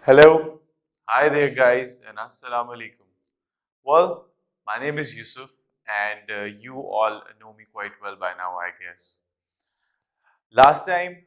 Hello, hi there, guys, and assalamu alaikum. Well, my name is Yusuf, and you all know me quite well by now, I guess. Last time,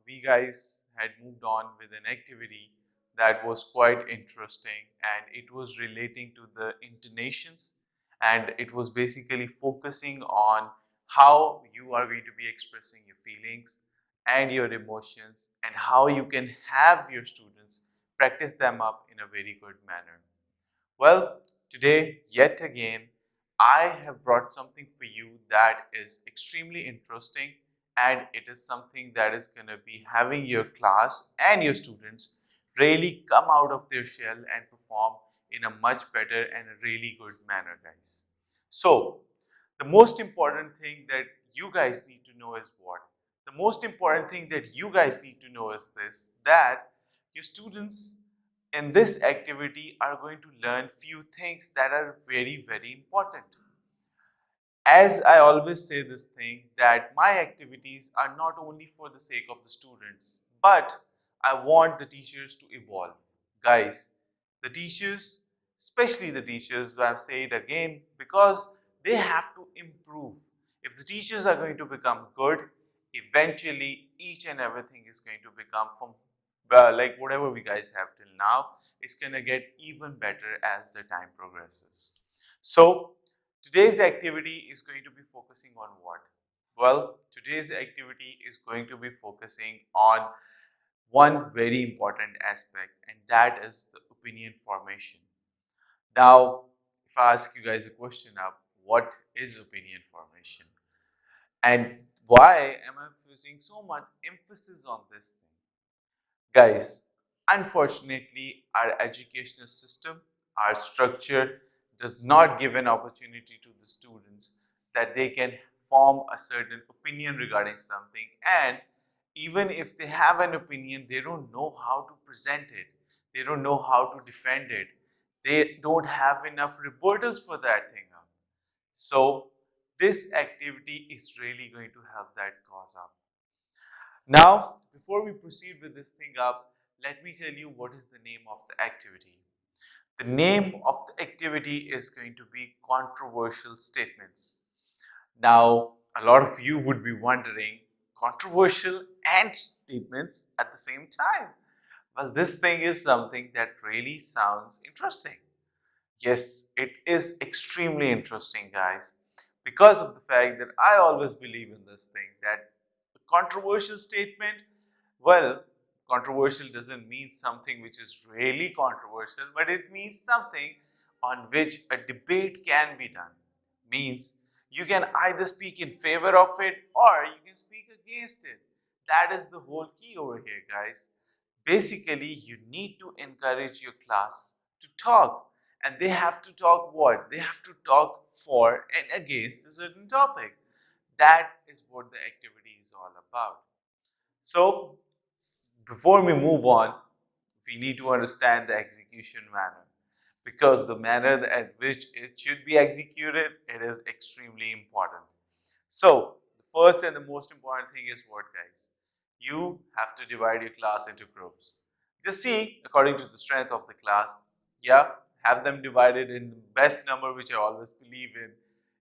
we guys had moved on with an activity that was quite interesting, and it was relating to the intonations, and it was basically focusing on how you are going to be expressing your feelings and your emotions, and how you can have your students practice them up in a very good manner. Well, today, yet again, I have brought something for you that is extremely interesting, and it is something that is going to be having your class and your students really come out of their shell and perform in a much better and a really good manner, guys. So, the most important thing that you guys need to know is what? The most important thing that you guys need to know is this, that your students in this activity are going to learn few things that are very, very important. As I always say this thing, that my activities are not only for the sake of the students, but I want the teachers to evolve. Guys, the teachers, especially the teachers, I say it again, because they have to improve. If the teachers are going to become good, eventually each and everything is going to become from like whatever we guys have till now, it's going to get even better as the time progresses. So, today's activity is going to be focusing on what? Well, today's activity is going to be focusing on one very important aspect, and that is the opinion formation. Now, if I ask you guys a question now, what is opinion formation? And why am I putting so much emphasis on this thing? Guys, unfortunately, our educational system, our structure does not give an opportunity to the students that they can form a certain opinion regarding something. And even if they have an opinion, they don't know how to present it, they don't know how to defend it, they don't have enough rebuttals for that thing up. So, this activity is really going to help that cause up. Now, before we proceed with this thing up, let me tell you what is the name of the activity. The name of the activity is going to be controversial statements. Now, a lot of you would be wondering, controversial and statements at the same time. Well, this thing is something that really sounds interesting. Yes, it is extremely interesting, guys, because of the fact that I always believe in this thing that a controversial statement, well, controversial doesn't mean something which is really controversial, but it means something on which a debate can be done. Means you can either speak in favor of it or you can speak against it. That is the whole key over here, guys. Basically, you need to encourage your class to talk, and they have to talk what? They have to talk for and against a certain topic. That is what the activity is all about. So, before we move on, we need to understand the execution manner, because the manner at which it should be executed, it is extremely important. So, the first and the most important thing is what, guys? You have to divide your class into groups. Just see according to the strength of the class. Yeah, have them divided in the best number, which I always believe in.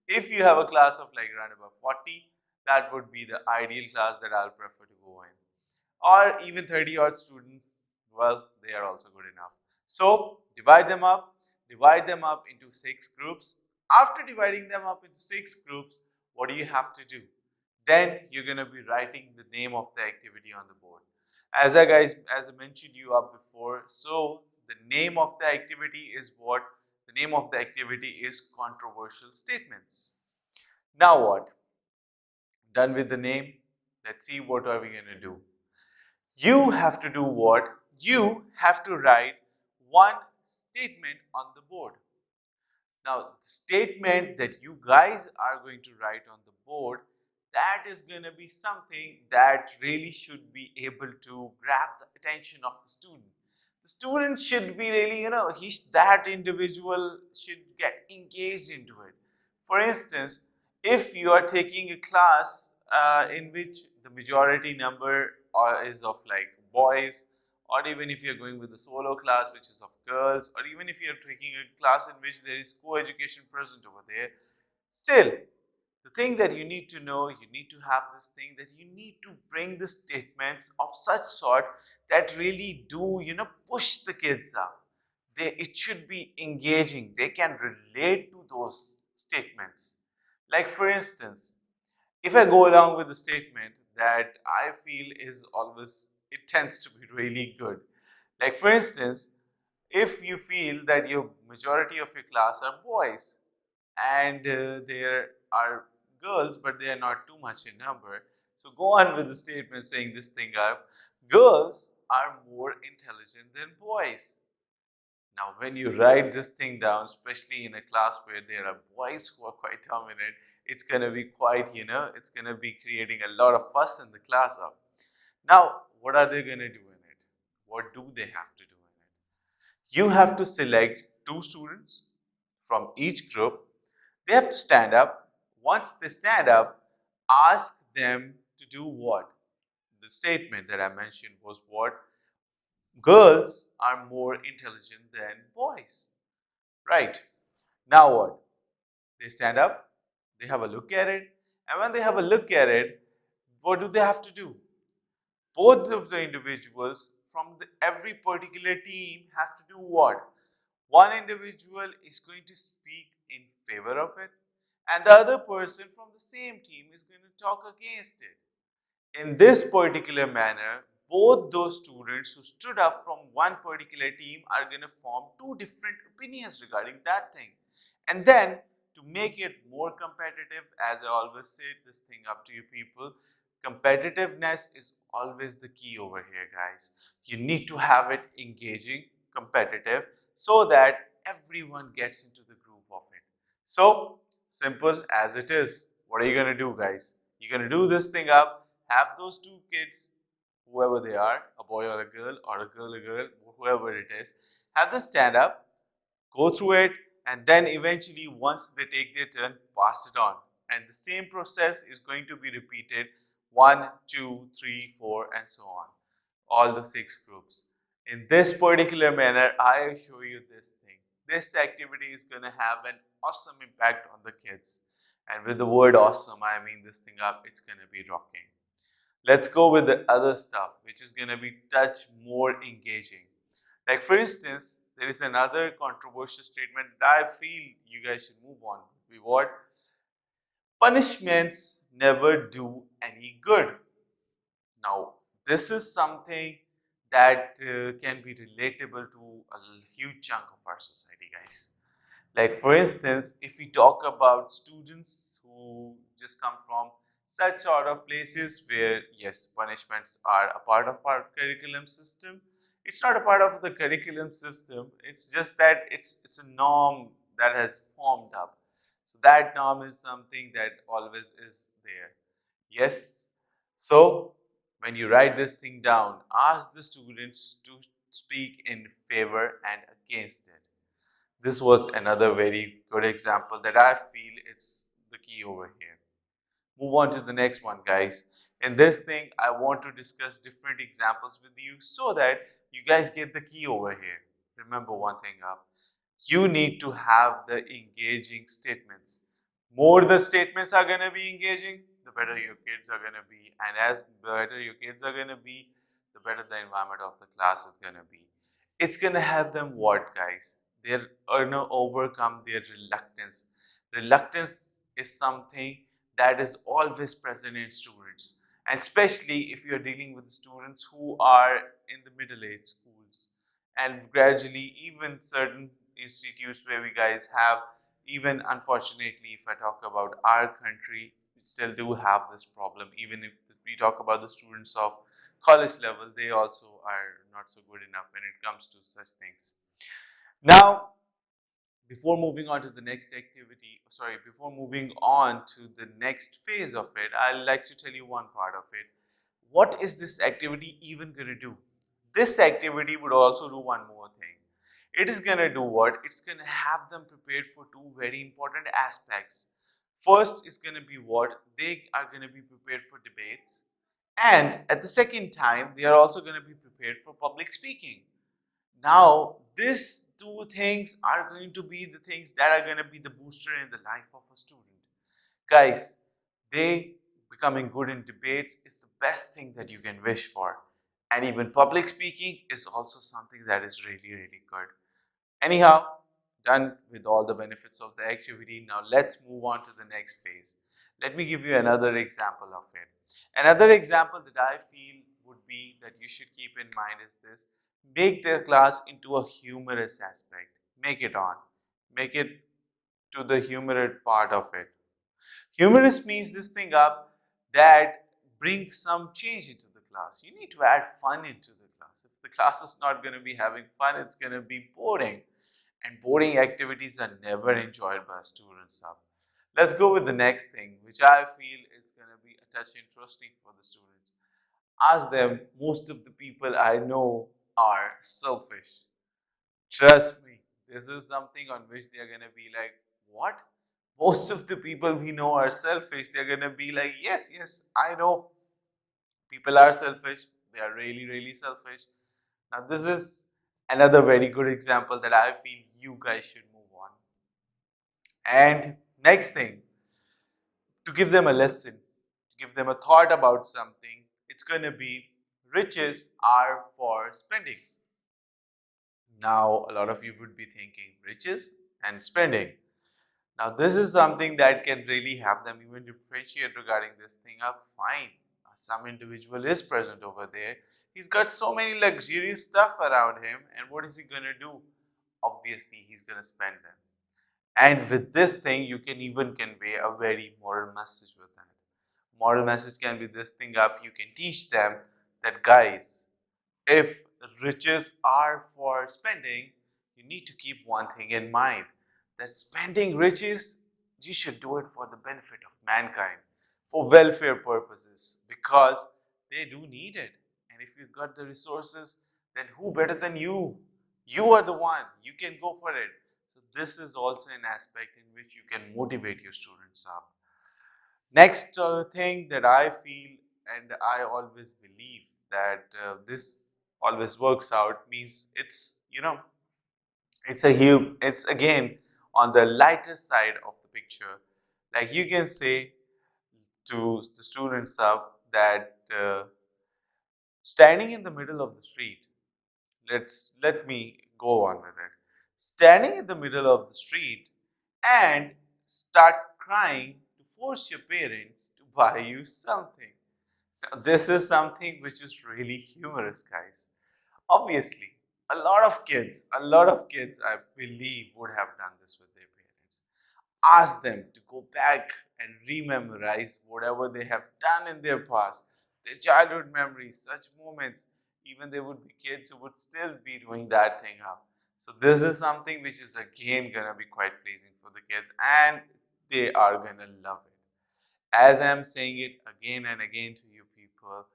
If you have a class of like around about 40, that would be the ideal class that I'll prefer to go in. Or even 30 odd students, well, they are also good enough. So divide them up into 6 groups. After dividing them up into 6 groups, what do you have to do? Then you're going to be writing the name of the activity on the board. As I mentioned you up before, so the name of the activity is what? The name of the activity is controversial statements. Now what? Done with the name. Let's see what are we going to do. You have to do what? You have to write one statement on the board. Now, the statement that you guys are going to write on the board, that is going to be something that really should be able to grab the attention of the student. The student should be really, that individual should get engaged into it. For instance, if you are taking a class in which the majority number is of like boys, or even if you're going with a solo class which is of girls, or even if you're taking a class in which there is co-education present over there, still, the thing that you need to know, you need to have this thing that you need to bring the statements of such sort that really do, push the kids up. It should be engaging. They can relate to those statements. Like for instance, if I go along with the statement that I feel is always, it tends to be really good. Like for instance, if you feel that your majority of your class are boys and there are girls, but they are not too much in number. So go on with the statement saying this thing up. Girls are more intelligent than boys. Now, when you write this thing down, especially in a class where there are boys who are quite dominant, it's going to be quite, it's going to be creating a lot of fuss in the class up. Now, what are they going to do in it? What do they have to do in it? You have to select two students from each group. They have to stand up. Once they stand up, ask them to do what? The statement that I mentioned was what? Girls are more intelligent than boys. Right. Now what? They stand up, they have a look at it, and when they have a look at it, what do they have to do? Both of the individuals from every particular team have to do what? One individual is going to speak in favor of it, and the other person from the same team is going to talk against it. In this particular manner, both those students who stood up from one particular team are going to form two different opinions regarding that thing. And then to make it more competitive, as I always say this thing up to you people, competitiveness is always the key over here, guys. You need to have it engaging, competitive, so that everyone gets into the groove of it. So simple as it is. What are you going to do, guys? You're going to do this thing up, have those two kids, whoever they are, a boy or a girl, or a girl, whoever it is, have them stand up, go through it, and then eventually once they take their turn, pass it on. And the same process is going to be repeated 1, 2, 3, 4, and so on. All the 6 groups. In this particular manner, I assure you this thing. This activity is going to have an awesome impact on the kids. And with the word awesome, I mean this thing up, it's going to be rocking. Let's go with the other stuff, which is going to be touch more engaging. Like for instance, there is another controversial statement that I feel you guys should move on. We what? Punishments never do any good. Now, this is something that can be relatable to a huge chunk of our society, guys. Like for instance, if we talk about students who just come from such sort of places where yes, punishments are a part of our curriculum system. It's not a part of the curriculum system. It's just that it's a norm that has formed up. So that norm is something that always is there. Yes. So when you write this thing down, ask the students to speak in favor and against it. This was another very good example that I feel is the key over here. Move on to the next one, guys. In this thing, I want to discuss different examples with you so that you guys get the key over here. Remember one thing up. You need to have the engaging statements. More the statements are going to be engaging, the better your kids are going to be. And as better your kids are going to be, the better the environment of the class is going to be. It's going to help them what, guys? They're going to overcome their reluctance. Reluctance is something that is always present in students, and especially if you're dealing with students who are in the middle-aged schools, and gradually even certain institutes where we guys have, even unfortunately, if I talk about our country, we still do have this problem. Even if we talk about the students of college level, they also are not so good enough when it comes to such things. Now, before moving on to the next activity, sorry, before moving on to the next phase of it, I'd like to tell you one part of it. What is this activity even going to do? This activity would also do one more thing. It is going to do what? It's going to have them prepared for two very important aspects. First is going to be what? They are going to be prepared for debates. And at the second time, they are also going to be prepared for public speaking. Now, these two things are going to be the things that are going to be the booster in the life of a student. Guys, they becoming good in debates is the best thing that you can wish for. And even public speaking is also something that is really, really good. Anyhow, done with all the benefits of the activity. Now let's move on to the next phase. Let me give you another example of it. Another example that I feel would be that you should keep in mind is this: make their class into a humorous aspect. Make it on. Make it to the humorous part of it. Humorous means this thing up that brings some change into the class. You need to add fun into the class. If the class is not going to be having fun, it's going to be boring. And boring activities are never enjoyed by students. Up. Let's go with the next thing, which I feel is going to be a touch interesting for the students. Ask them, most of the people I know are selfish. Trust me, this is something on which they are going to be like, what? Most of the people we know are selfish. They're going to be like, yes, yes, I know people are selfish. They are really, really selfish. Now, this is another very good example that I feel you guys should move on. And next thing, to give them a lesson, to give them a thought about something, it's going to be riches are for spending. Now, a lot of you would be thinking riches and spending. Now, this is something that can really have them even differentiate regarding this thing. Fine, some individual is present over there. He's got so many luxurious stuff around him, and what is he going to do? Obviously, he's going to spend them. And with this thing, you can even convey a very moral message with that. Moral message can be this thing up. You can teach them that, guys, if riches are for spending, you need to keep one thing in mind, that spending riches, you should do it for the benefit of mankind, for welfare purposes, because they do need it. And if you've got the resources, then who better than you? You are the one, you can go for it. So, this is also an aspect in which you can motivate your students up. Next thing that I feel and I always believe that this always works out means it's again on the lighter side of the picture. Like you can say to the students up that standing in the middle of the street, let me go on with it. Standing in the middle of the street and start crying to force your parents to buy you something. Now, this is something which is really humorous, guys. Obviously, a lot of kids, I believe, would have done this with their parents. Ask them to go back and rememorize whatever they have done in their past, their childhood memories, such moments. Even there would be kids who would still be doing that thing up. So this is something which is again gonna be quite pleasing for the kids, and they are gonna love it. As I am saying it again and again to you people,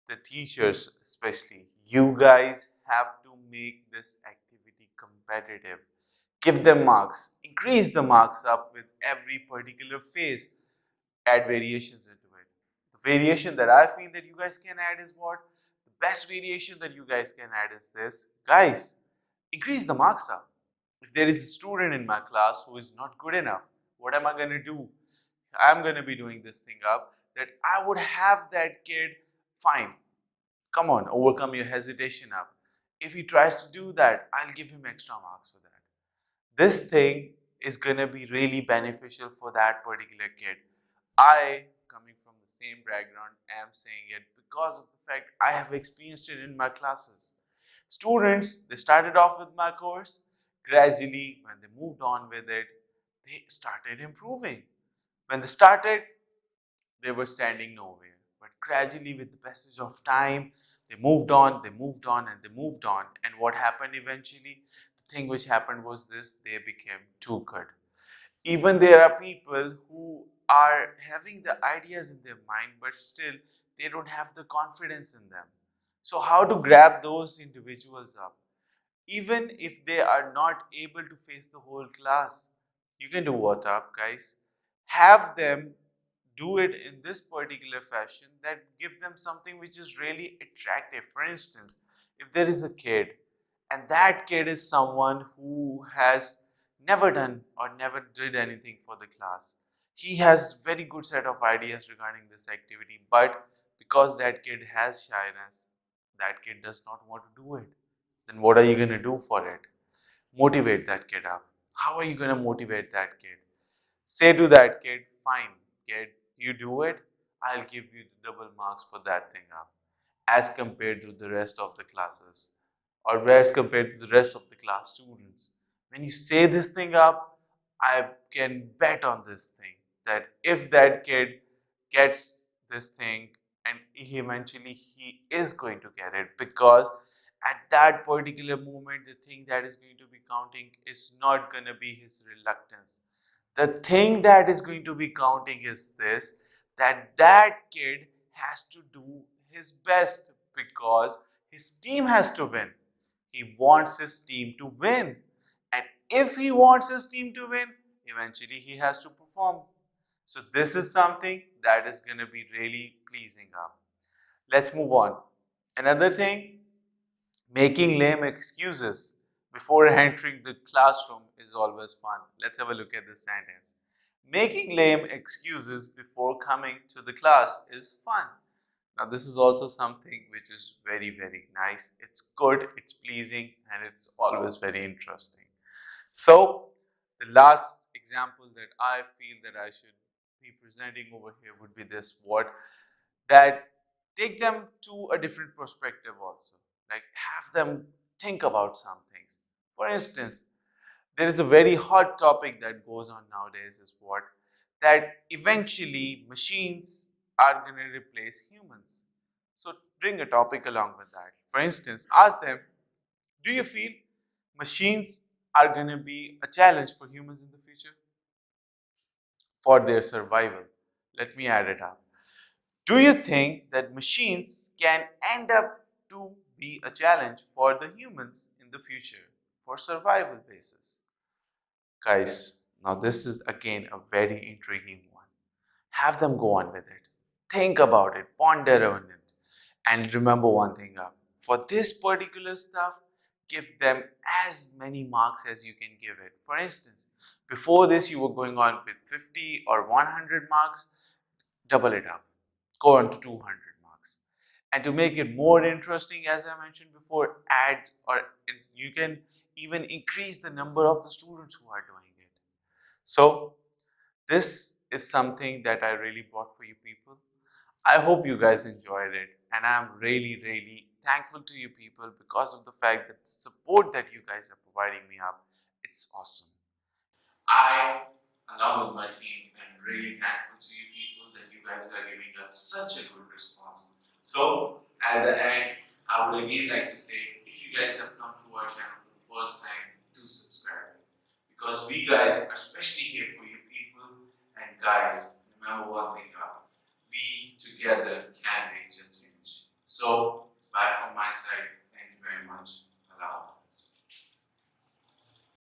the teachers especially, you guys have to make this activity competitive. Give them marks, increase the marks up with every particular phase, add variations into it. The variation that I feel that you guys can add is what? The best variation that you guys can add is this. Guys, increase the marks up. If there is a student in my class who is not good enough, what am I going to do? I'm going to be doing this thing up that I would have that kid, fine, come on, overcome your hesitation up. If he tries to do that, I'll give him extra marks for that. This thing is going to be really beneficial for that particular kid. I, coming from the same background, am saying it because of the fact I have experienced it in my classes. Students, they started off with my course. Gradually, when they moved on with it, they started improving. When they started, they were standing nowhere. But gradually, with the passage of time, they moved on, and they moved on. And what happened eventually? The thing which happened was this: they became too good. Even there are people who are having the ideas in their mind, but still they don't have the confidence in them. So, how to grab those individuals up? Even if they are not able to face the whole class, you can do what up, guys? Have them do it in this particular fashion that give them something which is really attractive. For instance, if there is a kid and that kid is someone who has never done or never did anything for the class, he has very good set of ideas regarding this activity, but because that kid has shyness, that kid does not want to do it, then what are you going to do for it? Motivate that kid up. How are you going to motivate that kid? Say to that kid, fine, kid, you do it, I'll give you the double marks for that thing up, as compared to the rest of the classes, or as compared to the rest of the class students. When you say this thing up, I can bet on this thing that if that kid gets this thing, and eventually he is going to get it, because at that particular moment the thing that is going to be counting is not going to be his reluctance. The thing that is going to be counting is this, that that kid has to do his best because his team has to win. He wants his team to win. And if he wants his team to win, eventually he has to perform. So this is something that is going to be really pleasing up. Let's move on. Another thing, making lame excuses before entering the classroom is always fun. Let's have a look at this sentence. Making lame excuses before coming to the class is fun. Now, this is also something which is very, very nice. It's good, it's pleasing, and it's always very interesting. So, the last example that I feel that I should be presenting over here would be this: what that take them to a different perspective also. Like, have them think about some things. For instance, there is a very hot topic that goes on nowadays is what? That eventually machines are going to replace humans. So bring a topic along with that. For instance, ask them, do you feel machines are going to be a challenge for humans in the future for their survival? Let me add it up. Do you think that machines can end up to be a challenge for the humans in the future for survival basis? Guys, now this is again a very intriguing one. Have them go on with it. Think about it, ponder on it. And remember one thing up. For this particular stuff, give them as many marks as you can give it. For instance, before this you were going on with 50 or 100 marks, double it up. Go on to 200 marks. And to make it more interesting, as I mentioned before, add or you can even increase the number of the students who are doing it. So this is something that I really brought for you people. I hope you guys enjoyed it, and I'm really, really thankful to you people because of the fact that the support that you guys are providing me up. It's awesome. I, along with my team, am really thankful to you people that you guys are giving us such a good response. So, at the end, I would again like to say, if you guys have come to our channel for the first time, do subscribe. Because we guys are especially here for you people. And guys, remember one thing up. We together can make a change. So, it's bye from my side. Thank you very much. Allah.